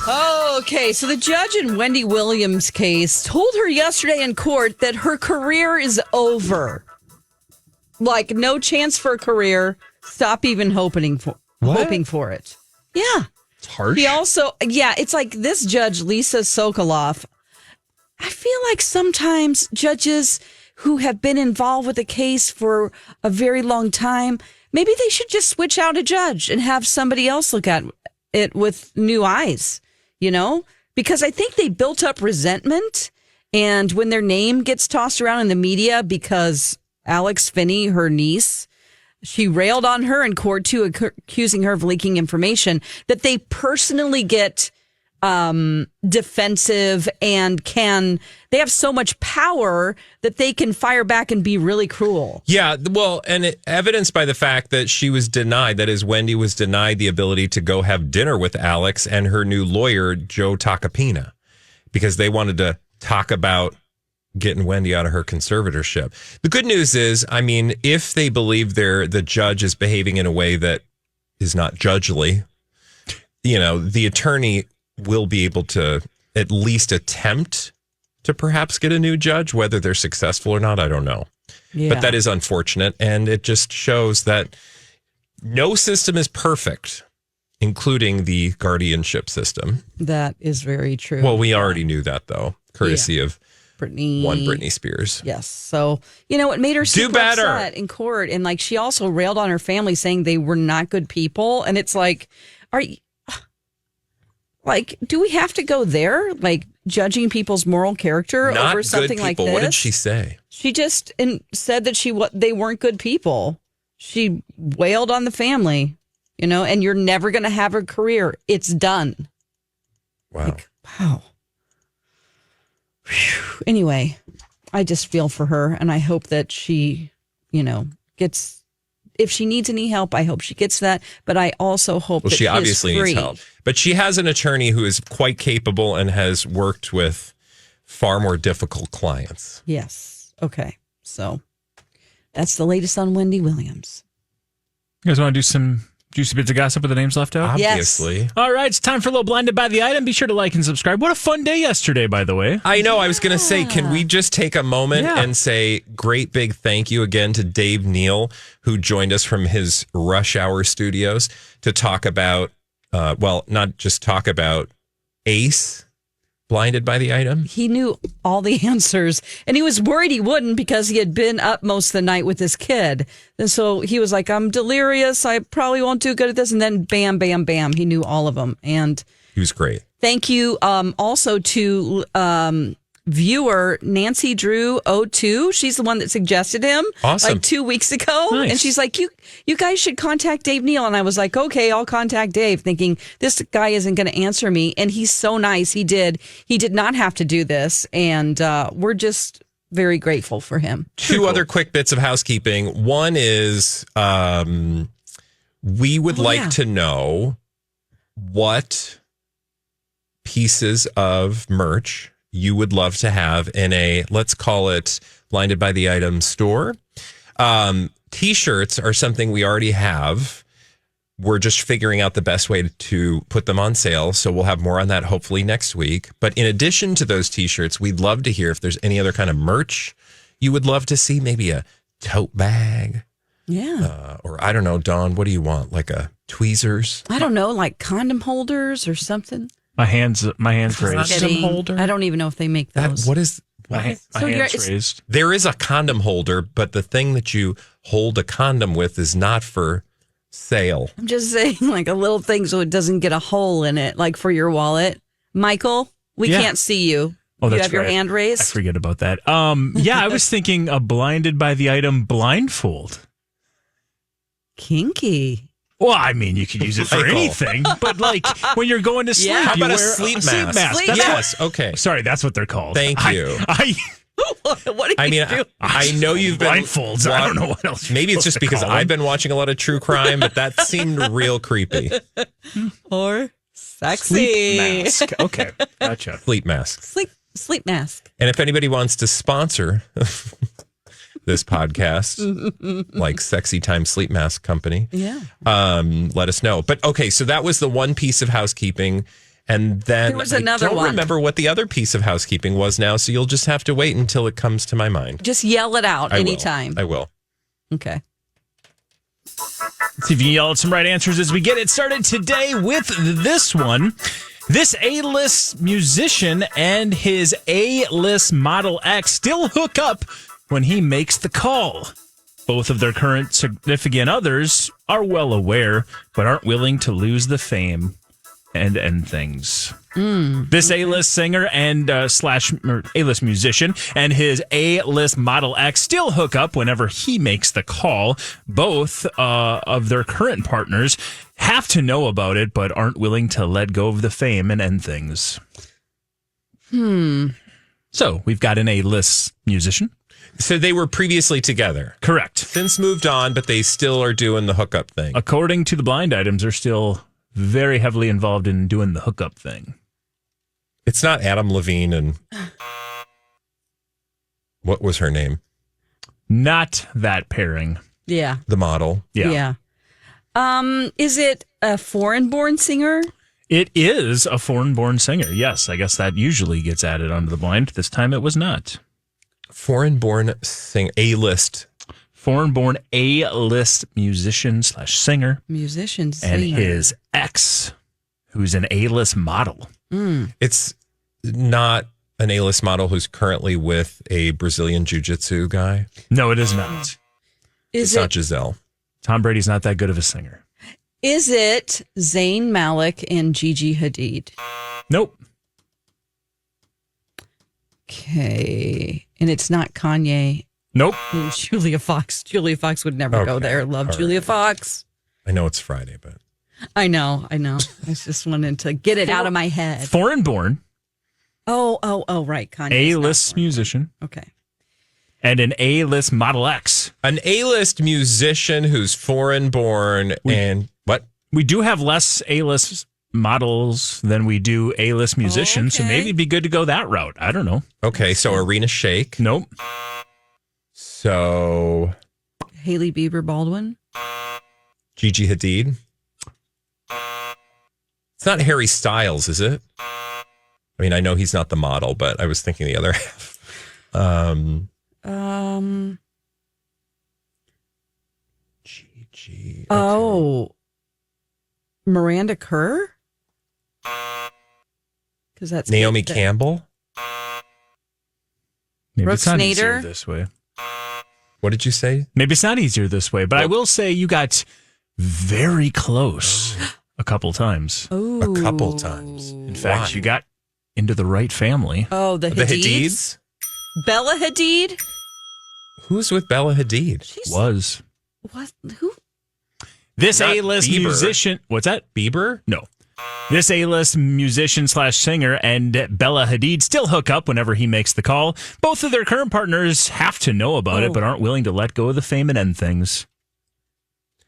Okay, so the judge in Wendy Williams' case told her yesterday in court that her career is over. Like, no chance for a career. Stop even hoping for it. Yeah. It's harsh. He also, it's like this judge, Lisa Sokoloff. I feel like sometimes judges who have been involved with a case for a very long time, maybe they should just switch out a judge and have somebody else look at it with new eyes, because I think they built up resentment. And when their name gets tossed around in the media because Alex Finney, her niece, she railed on her in court too, accusing her of leaking information, that they personally get defensive and they have so much power that they can fire back and be really cruel. Yeah, well, and evidenced by the fact that she was denied, that is, Wendy was denied the ability to go have dinner with Alex and her new lawyer, Joe Tacopina, because they wanted to talk about getting Wendy out of her conservatorship. The good news is, I mean, if they believe the judge is behaving in a way that is not judgely, the attorney will be able to at least attempt to perhaps get a new judge. Whether they're successful or not, I don't know. Yeah. But that is unfortunate. And it just shows that no system is perfect, including the guardianship system. That is very true. Well, we already knew that, though, courtesy of Britney Spears. Yes. So, it made her super upset in court. And she also railed on her family saying they were not good people. And it's like, do we have to go there? Judging people's moral character not over something like this? What did she say? She just said that they weren't good people. She wailed on the family, and you're never going to have a career. It's done. Wow. Wow. Whew. Anyway, I just feel for her, and I hope that she, gets. If she needs any help, I hope she gets that. But I also hope that she obviously needs help. But she has an attorney who is quite capable and has worked with far more difficult clients. Yes. Okay. So that's the latest on Wendy Williams. You guys want to do some juicy bits of gossip with the names left out? Obviously. Yes. All right, it's time for a little Blinded by the Item. Be sure to like and subscribe. What a fun day yesterday, by the way. I know. I was going to say, can we just take a moment and say great big thank you again to Dave Neal, who joined us from his Rush Hour studios to talk about, not just talk about Ace, Blinded by the Item. He knew all the answers, and he was worried he wouldn't because he had been up most of the night with his kid. And so he was like, I'm delirious. I probably won't do good at this. And then bam, bam, bam. He knew all of them. And he was great. Thank you also to viewer Nancy Drew 02. She's the one that suggested him awesome. 2 weeks ago. Nice. And she's like, you guys should contact Dave Neal. And I was like, okay, I'll contact Dave, thinking this guy isn't going to answer me. And he's so nice. He did not have to do this. And we're just very grateful for him. Two other quick bits of housekeeping. One is we would like to know what pieces of merch you would love to have in a, let's call it, Blinded by the Item store. T-shirts are something we already have. We're just figuring out the best way to put them on sale. So we'll have more on that hopefully next week. But in addition to those T-shirts, we'd love to hear if there's any other kind of merch you would love to see. Maybe a tote bag. Yeah. Or I don't know, Dawn, what do you want? Like a tweezers? I don't know, like condom holders or something. My hands raised. Condom holder? I don't even know if they make those. What is... My hands raised. There is a condom holder, but the thing that you hold a condom with is not for sale. I'm just saying, like a little thing so it doesn't get a hole in it, like for your wallet. Michael, we can't see you. Oh, that's you have your hand raised? I forget about that. I was thinking a Blinded by the Item blindfold. Kinky. Well, I mean, you could use it for anything, but like when you're going to sleep, How you about a wear sleep mask? Sleep Yes, okay. Sorry, that's what they're called. Thank you. What are you doing? I know you've been blindfolds. I don't know what else. Maybe it's just because I've been watching a lot of true crime, but that seemed real creepy. Or sexy. Sleep mask. Okay, gotcha. Sleep mask. Sleep mask. And if anybody wants to sponsor this podcast, like Sexy Time Sleep Mask Company, let us know. But okay, so that was the one piece of housekeeping. And then There was another I don't one. remember what the other piece of housekeeping was now, so you'll just have to wait until it comes to my mind. Just yell it out I will. anytime. I will. Okay. Let's see if you can yell out some right answers as we get it started today with this one. This A-list musician and his A-list Model X still hook up when he makes the call. Both of their current significant others are well aware, but aren't willing to lose the fame and end things. This A-list singer and A-list musician and his A-list Model X still hook up whenever he makes the call. Both of their current partners have to know about it, but aren't willing to let go of the fame and end things. So we've got an A-list musician. So they were previously together. Correct. Since moved on, but they still are doing the hookup thing. According to the blind items, they're still very heavily involved in doing the hookup thing. It's not Adam Levine and what was her name? Not that pairing. Yeah. The model. Yeah. Is it a foreign-born singer? It is a foreign-born singer. Yes, I guess that usually gets added onto the blind. This time it was not. Foreign-born singer. A-list. Foreign-born A-list musician / singer. Musician singer. And his ex, who's an A-list model. It's not an A-list model who's currently with a Brazilian jiu-jitsu guy. No, it is not. It's not Giselle. Tom Brady's not that good of a singer. Is it Zayn Malik and Gigi Hadid? Nope. Okay. And it's not Kanye Nope. and Julia Fox. Julia Fox would never go Okay. there. Love All Julia right. Fox. I know it's Friday, but I know. I just wanted to get it out of my head. Foreign-born Oh, right. Kanye. A-list musician Okay. and an A-list Model X. an A-list musician who's foreign-born and what? We do have less A-list models than we do A-list musicians, so Okay. maybe it'd be good to go that route. I don't know. Okay, so Arena Shake. Nope. So Haley Bieber Baldwin. Gigi Hadid. It's not Harry Styles, is it? I mean, I know he's not the model, but I was thinking the other half. Gigi. Okay. Oh, Miranda Kerr. Because that's Naomi Campbell. Maybe Brooke it's not easier Snyder? this way. What did you say? Maybe it's not easier this way, but I will say you got very close a couple times. Oh, A couple times. In fact, you got into the right family. Oh, the The Hadids. Hadids? Bella Hadid. Who's with Bella Hadid? She's Was. what? Who? This Not A-list Bieber. musician. What's that? Bieber? No. This A-list musician / singer and Bella Hadid still hook up whenever he makes the call. Both of their current partners have to know about it, but aren't willing to let go of the fame and end things.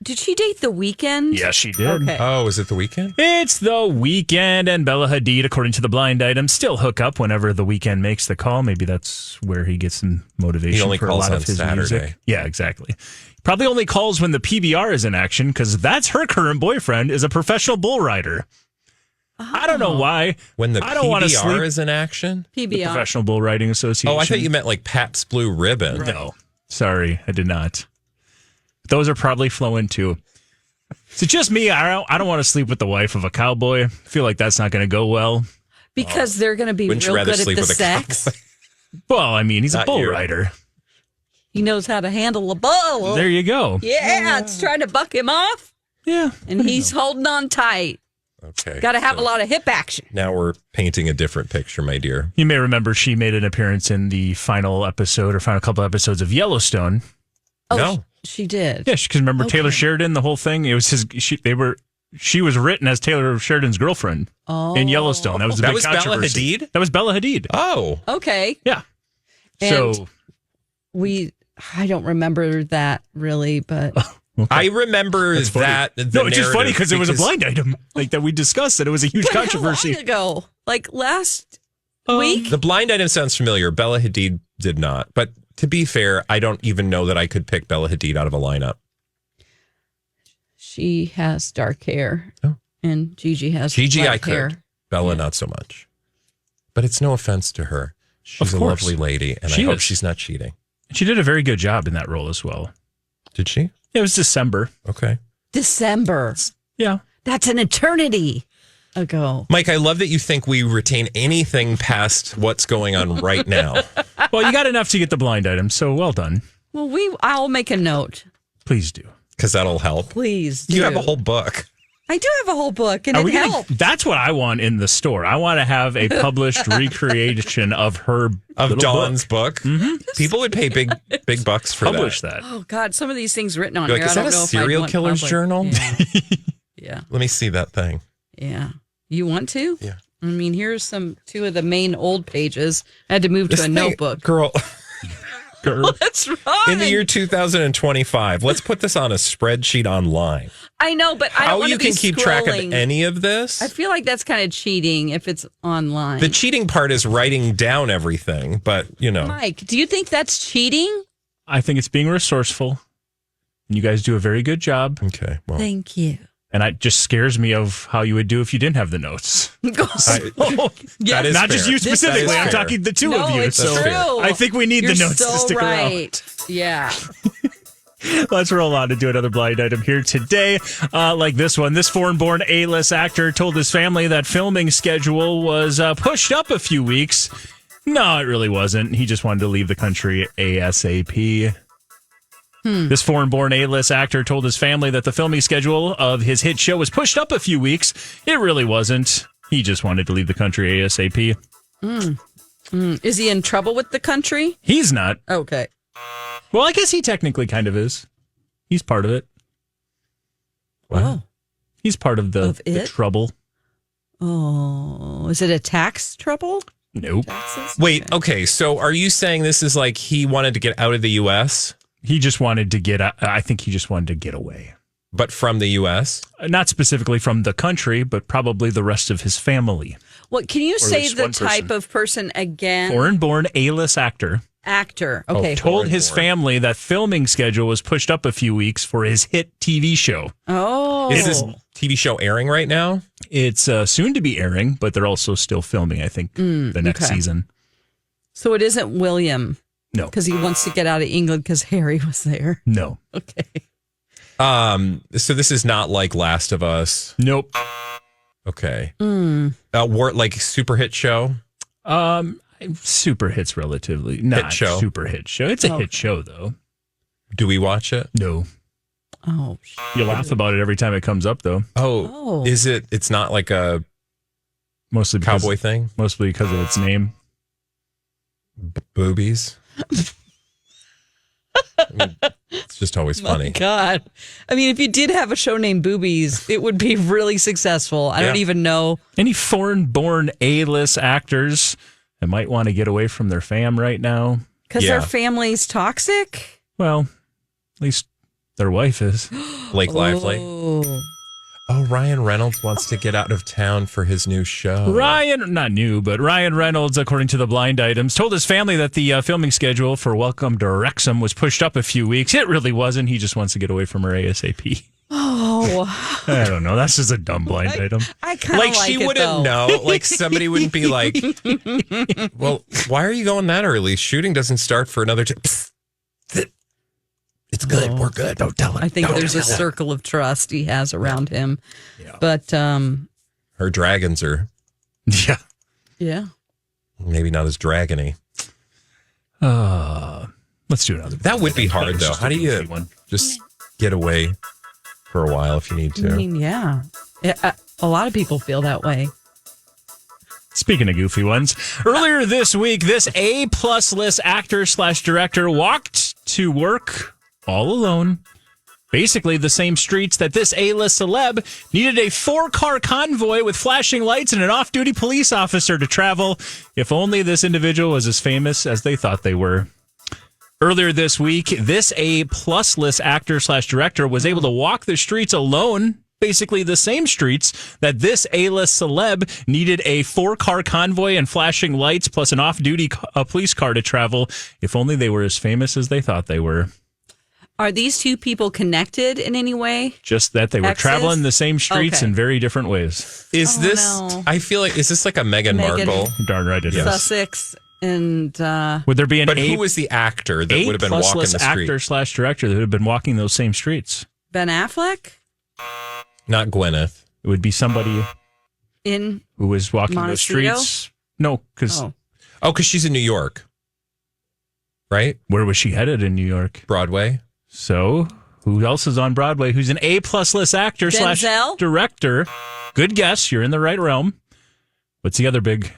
Did she date The Weeknd? Yes, she did. Okay. Oh, is it The Weeknd? It's The Weeknd, and Bella Hadid, according to the blind item, still hook up whenever The Weeknd makes the call. Maybe that's where he gets some motivation He only for a calls lot on of his Saturday. music. Yeah, exactly. Probably only calls when the PBR is in action because that's her current boyfriend is a professional bull rider. I don't know why. When the I don't wanna PBR sleep- is in action? The PBR. Professional Bull Riding Association. Oh, I thought you meant like Pabst Blue Ribbon. No, sorry, I did not. Those are probably flowing too. Is it just me? I don't want to sleep with the wife of a cowboy. I feel like that's not going to go well. Because they're going to be Wouldn't you real rather good at sleep the with a sex. cowboy? Well, I mean, he's a Not bull you. rider. He knows how to handle a bull. There you go. Yeah, it's trying to buck him off, Yeah. and he's holding on tight. Okay. Got to have so a lot of hip action. Now we're painting a different picture, my dear. You may remember she made an appearance in the final episode or final couple episodes of Yellowstone. Oh, No. she did. Yeah, because remember Taylor Okay. Sheridan, the whole thing. It was his. She was written as Taylor Sheridan's girlfriend in Yellowstone. That was a That big was Bella controversy. Hadid? That was Bella Hadid. Oh. Okay. Yeah. And So I don't remember that really, but I remember That's funny. that. The no, it's just funny narrative, because it was a blind item like that we discussed it. It was a huge But controversy. How long ago? Like last week? The blind item sounds familiar. Bella Hadid did not. But to be fair, I don't even know that I could pick Bella Hadid out of a lineup. She has dark hair. Oh. And Gigi has Gigi, light I could. hair. Bella, not so much. But it's no offense to her. She's a lovely lady, and I hope she's not cheating. She did a very good job in that role as well. Did she? It was December. Okay. December. Yeah. That's an eternity ago. Mike, I love that you think we retain anything past what's going on right now. Well, you got enough to get the blind item, so well done. Well, I'll make a note. Please do. Because that'll help. Please do. You have a whole book. I do have a whole book, and it helps. That's what I want in the store. I want to have a published recreation of her Dawn's book. Mm-hmm. People would pay big bucks for Publish that. Oh God, some of these things written on You're here. like, is that a serial killer's journal? Yeah. Yeah. Let me see that thing. Yeah. You want to? Yeah. I mean, here's two of the main old pages. I had to move to a notebook. Girl. What's wrong? In the year 2025, let's put this on a spreadsheet online. I know, but I don't want to be How you can keep track of any of this? I feel like that's kind of cheating if it's online. The cheating part is writing down everything, but, Mike, do you think that's cheating? I think it's being resourceful. And you guys do a very good job. Okay. Well. Thank you. And it just scares me of how you would do if you didn't have the notes. That is not fair. just you specifically. I'm talking the two of you. It's so true. I think we need the notes to stick around. Yeah. Let's roll on to do another blind item here today. Like this one. This foreign-born A-list actor told his family that filming schedule was pushed up a few weeks. No, it really wasn't. He just wanted to leave the country ASAP. This foreign-born A-list actor told his family that the filming schedule of his hit show was pushed up a few weeks. It really wasn't. He just wanted to leave the country ASAP. Is he in trouble with the country? He's not. Okay. Well, I guess he technically kind of is. He's part of it. Wow. He's part of the trouble. Oh, is it a tax trouble? Nope. Taxes? Wait, okay. So are you saying this is like he wanted to get out of the U.S.? He just wanted to get, I think he just wanted to get away. But from the U.S.? Not specifically from the country, but probably the rest of his family. Well, can you say the type of person again? Foreign-born A-list actor. Actor. Okay. Told his family that filming schedule was pushed up a few weeks for his hit TV show. Oh. Is this TV show airing right now? It's soon to be airing, but they're also still filming, I think, the next season. So it isn't William. No. Because he wants to get out of England because Harry was there. No. Okay. So this is not like Last of Us. Nope. Okay. Like super hit show? Super hits relatively. Not hit show. Super hit show. It's a hit show, though. Do we watch it? No. Oh. You laugh about it every time it comes up, though. Oh. Is it? It's not like a mostly cowboy thing? Mostly because of its name. Boobies? It's just always funny. My God. I mean, if you did have a show named Boobies, it would be really successful. I don't even know. Any foreign-born A-list actors that might want to get away from their fam right now? Because their family's toxic? Well, at least their wife is. Blake Lively. Oh, Ryan Reynolds wants to get out of town for his new show. Not new, but Ryan Reynolds, according to the blind items, told his family that the filming schedule for Welcome to Wrexham was pushed up a few weeks. It really wasn't. He just wants to get away from her ASAP. Oh. I don't know. That's just a dumb blind item. I kind of like she it, wouldn't know. Like somebody wouldn't be like, well, why are you going that early? Shooting doesn't start for another It's good. We're good. Don't tell him. I think there's a circle of trust he has around him. Yeah. But her dragons are maybe not as dragony. Let's do another. That would be hard though. How do you just get away for a while if you need to? I mean, a lot of people feel that way. Speaking of goofy ones, earlier this week, this A-plus list actor/director walked to work all alone. Basically the same streets that this A-list celeb needed a 4-car convoy with flashing lights and an off-duty police officer to travel. If only this individual was as famous as they thought they were. Earlier this week, this A-plus list actor/director was able to walk the streets alone, basically the same streets that this A-list celeb needed a 4-car convoy and flashing lights plus an off-duty police car to travel. If only they were as famous as they thought they were. Are these two people connected in any way? Just that they were Exes? traveling the same streets Okay. in very different ways. Is this? no. I feel like is this like a Meghan Meghan. Markle? Darn right it is. Sussex and Would there be an But who was the actor that would have been walking the street? actor / director that would have been walking those same streets? Ben Affleck Not Gwyneth. It would be somebody in who was walking those Montecito? streets. No, because Oh. Oh, because she's in New York, right? where was she headed in New York? Broadway. So who else is on Broadway? Who's an A+ list actor Denzel? / director? Good guess. You're in the right realm. What's the other big?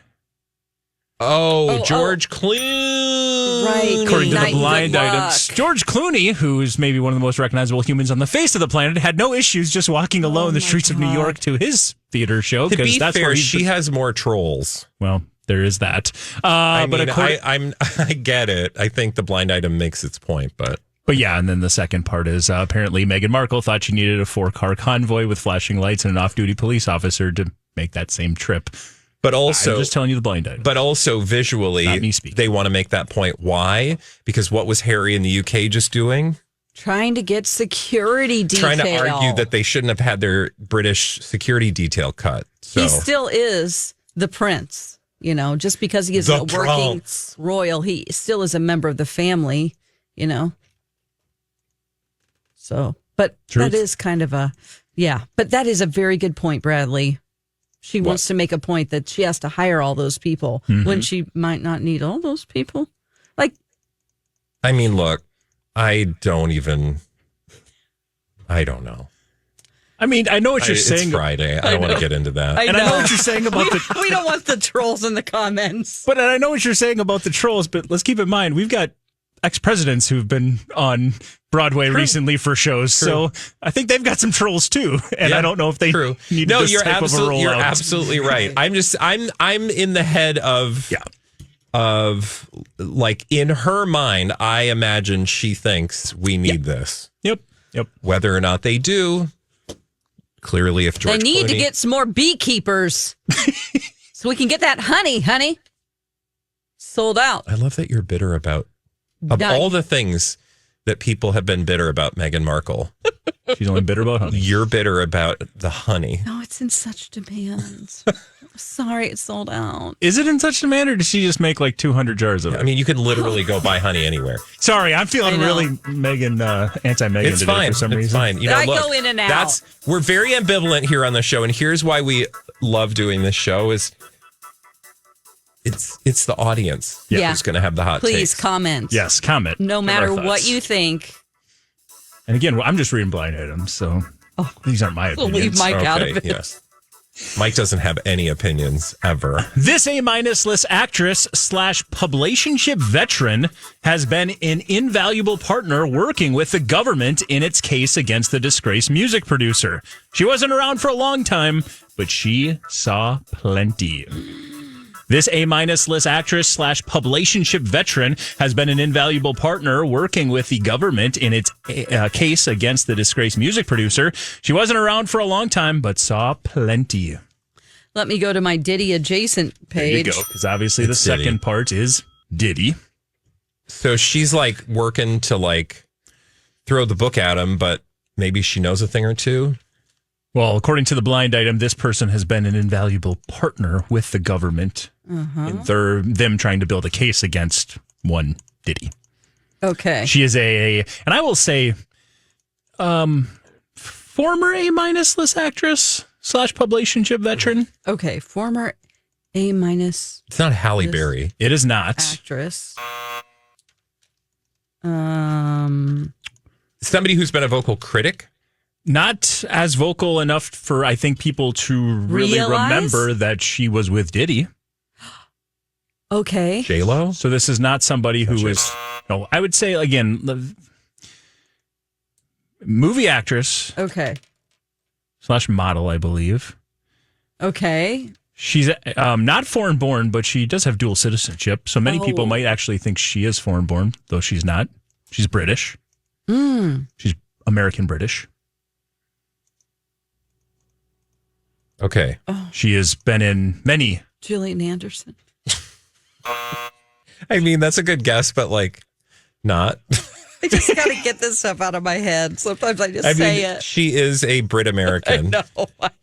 George Clooney. Right. According to Night the and blind Good items, Luck. George Clooney, who's maybe one of the most recognizable humans on the face of the planet, had no issues just walking alone the my streets of New God. York to his theater show. To be that's where fair, he's she has more trolls. well, there is that. I But mean, according, I get it. I think the blind item makes its point, but But yeah, and then the second part is apparently Meghan Markle thought she needed a 4-car convoy with flashing lights and an off-duty police officer to make that same trip. also I'm just telling you the blind item. But also Not me visually, speaking. they want to make that point. Why? Because what was Harry in the UK just doing? trying to get security detail. Trying to argue that they shouldn't have had their British security detail cut. So he still is the prince. You know, just because he is The a working prince. royal, he still is a member of the family. You know. So, but Truth. that is kind of but that is a very good point, Bradley. She wants to make a point that she has to hire all those people when she might not need all those people. Like, I mean, look, I don't know. I mean, I know what you're saying. It's Friday. I don't want to get into that. And I know what you're saying about the... we don't want the trolls in the comments. But I know what you're saying about the trolls, but let's keep in mind, we've got ex-presidents who've been on Broadway recently for shows. So I think they've got some trolls too. And Yeah, I don't know if they need No, this you're type of a rollout. you're absolutely right. I'm in the head of like in her mind, I imagine she thinks we need this. Yep. Whether or not they do, clearly if George They need to Clooney- get some more beekeepers so we can get that honey. Sold out. I love that you're bitter about of Done. all the things that people have been bitter about Meghan Markle. She's only bitter about honey. You're bitter about the honey. No, it's in such demand. Sorry, it's sold out. Is it in such demand, or does she just make like 200 jars of it? I mean, you can literally go buy honey anywhere. Sorry, I'm I feeling know. really anti-Megan It's today fine. for some It's reason. fine. You know, I look, go in and out. We're very ambivalent here on the show, and here's why we love doing this show is it's the audience Yeah. who's going to have the hot Please takes. comment. Yes, comment. No Give matter our what thoughts. you think. And again, I'm just reading blind items, so these aren't my We'll opinions. leave Mike out Okay, of it. yes. Mike doesn't have any opinions ever. This A- list actress / publicationship veteran has been an invaluable partner working with the government in its case against the disgraced music producer. She wasn't around for a long time, but she saw plenty. This A- list actress / publicationship veteran has been an invaluable partner working with the government in its case against the disgraced music producer. She wasn't around for a long time, but saw plenty. Let me go to my Diddy adjacent There you page. go, because obviously the It's Diddy. second part is Diddy. So she's like working to like throw the book at him, but maybe she knows a thing or two. Well, according to the blind item, this person has been an invaluable partner with the government in them trying to build a case against one Diddy. Okay. She is and I will say, former A- list actress / publicationship veteran. Okay. Former A- It's not Halle Berry. It is not. actress. Somebody who's been a vocal critic. Not as vocal enough for, I think, people to really Realize? remember that she was with Diddy. Okay. J-Lo? So this is not somebody who was, no, I would say, again, movie actress Okay. / model, I believe. Okay. She's not foreign born, but she does have dual citizenship. So many people might actually think she is foreign born, though she's not. She's British. She's American British. Okay. She has been in many. Gillian Anderson. I mean, that's a good guess, but like not. I just got to get this stuff out of my head. Sometimes I just say it. She is a Brit American. No,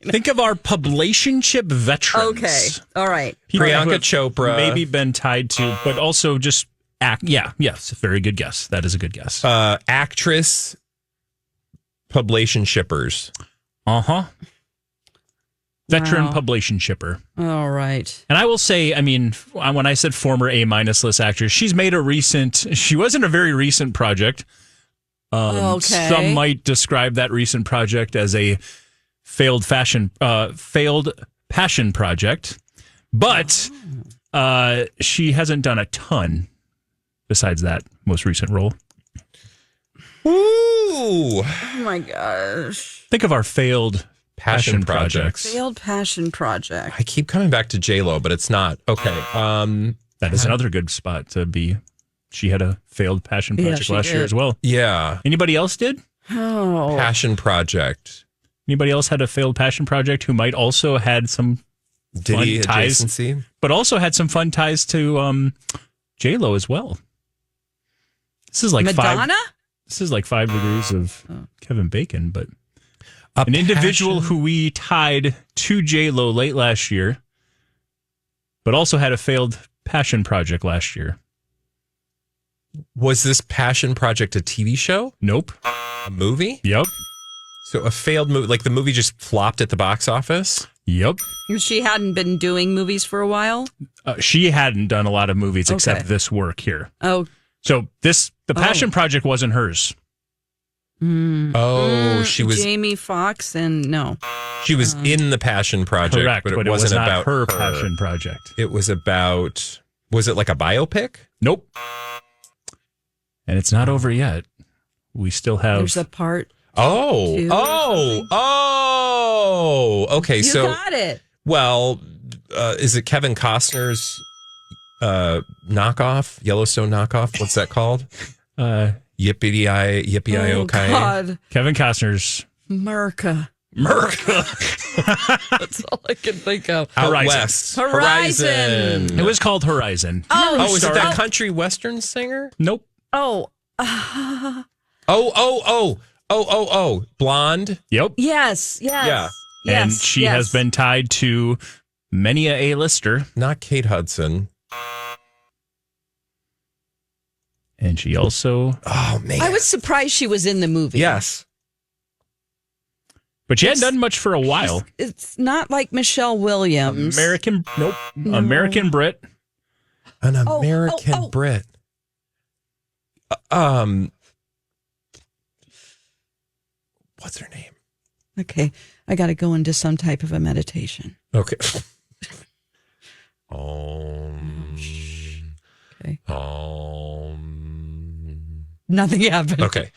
Think of our publicationship veterans. Okay. All right. People who Priyanka have Chopra. maybe been tied to, but also just act. Yeah, yes, very good guess. That is a good guess. Actress, publication shippers. Veteran Wow. publication shipper. All right. And I will say, I mean, when I said former A- list actress, she was in a very recent project. Okay. Some might describe that recent project as a failed passion project, but she hasn't done a ton besides that most recent role. Ooh. Oh my gosh. Think of our failed passion projects. Failed passion project. I keep coming back to J-Lo, but it's not. Okay. That is another good spot to be. She had a failed passion project she last year did. as well. Yeah. Anybody else did? Oh. Passion project. Anybody else had a failed passion project who might also had some Diddy fun ties, adjacency. but also had some fun ties to J-Lo as well. This is like Madonna? This is like 5 degrees of Kevin Bacon, but A an individual passion- who we tied to J-Lo late last year, but also had a failed passion project last year. Was this passion project a TV show? Nope. A movie? Yep. So a failed movie, like the movie just flopped at the box office? Yep. She hadn't been doing movies for a while? She hadn't done a lot of movies except Okay. this work here. Oh. So the passion project wasn't hers. Oh, she was Jamie Foxx and no. she was in the passion project, Correct, but it wasn't was not about her passion project. It was about, was it like a biopic? Nope. And it's not over yet. We still have. There's a part. Oh, Two or okay. You So, got it. well, is it Kevin Costner's knockoff, Yellowstone knockoff? What's that called? Yippee-i-o-ki. Oh, God. Kevin Costner's Merca. Merca. That's all I can think of. Out Horizon. west. Horizon. It was called Horizon. Oh, Oh, is it Sorry. that country western singer? Nope. Oh, Blonde. Yep. yes. Yeah. Yes, And she yes. has been tied to many a A-lister. Not Kate Hudson. And she also. Oh, man. I was surprised she was in the movie. Yes. But she hadn't done much for a while. It's not like Michelle Williams. Nope. American Brit. An American Brit. What's her name? Okay. I got to go into some type of a meditation. Okay. Okay. Nothing happened. Okay.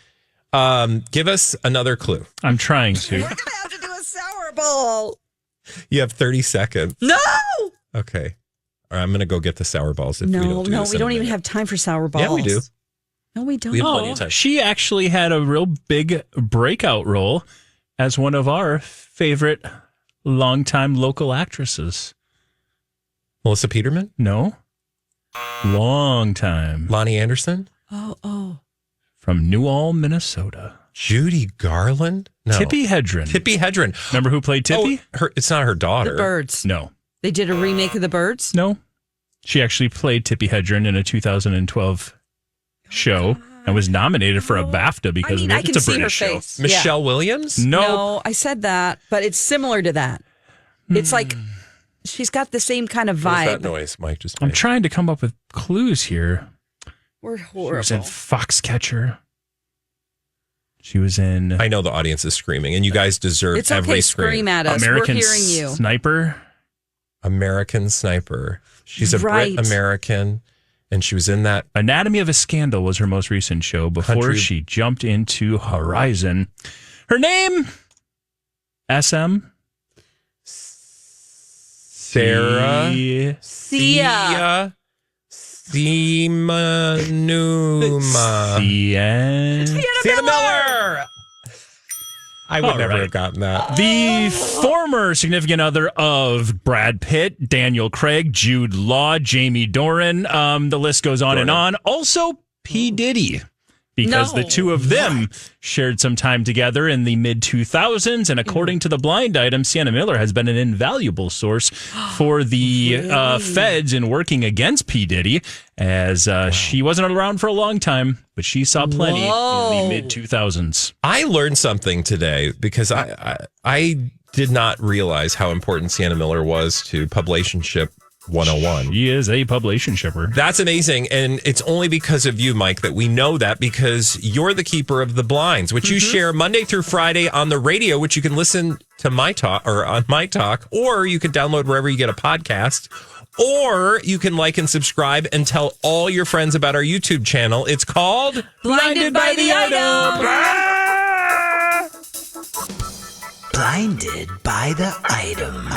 Give us another clue. I'm trying to. We're going to have to do a sour ball. You have 30 seconds. No. Okay. All right, I'm going to go get the sour balls. If we don't do this we in a don't even minute. have time for sour balls. Yeah, we do. No, we don't. We have plenty of time. She actually had a real big breakout role as one of our favorite longtime local actresses. Melissa Peterman? No? Long time. Lonnie Anderson? Oh. From New Ulm, Minnesota. Judy Garland? No. Tippi Hedren. Tippi Hedren. Remember who played Tippi? Oh, it's not her daughter. The Birds. No. They did a remake of The Birds? No. She actually played Tippi Hedren in a 2012 show and was nominated for a BAFTA because I of it. can It's a see British her show. face. Michelle Williams? No. No, I said that, but it's similar to that. It's like she's got the same kind of What was that vibe. noise Mike just I'm made? trying to come up with clues here. We're She was in horrible. Foxcatcher. She was in I know the audience is screaming, and you guys deserve It's every okay, scream. scream at us. American We're hearing you. Sniper. American Sniper. She's a Right. Brit American, and she was in that. Anatomy of a Scandal was her most recent show before Country- she jumped into Horizon. Her name? SM? Sarah. Sia. Simanuma. Sienna Miller. I would All never right. have gotten that. The former significant other of Brad Pitt, Daniel Craig, Jude Law, Jamie Doran. The list goes on and on. Also, P. Diddy. because No. the two of them shared some time together in the mid 2000s. And according to the blind item, Sienna Miller has been an invaluable source for the feds in working against P. Diddy, as she wasn't around for a long time, but she saw plenty in the mid 2000s. I learned something today because I did not realize how important Sienna Miller was to Publicationship 101. She is a publication shipper. That's amazing. And it's only because of you, Mike, that we know that, because you're the keeper of the blinds, which you share Monday through Friday on the radio, which you can listen to myTalk or on myTalk, or you can download wherever you get a podcast, or you can like and subscribe and tell all your friends about our YouTube channel. It's called Blinded by the Item. Blinded by the item.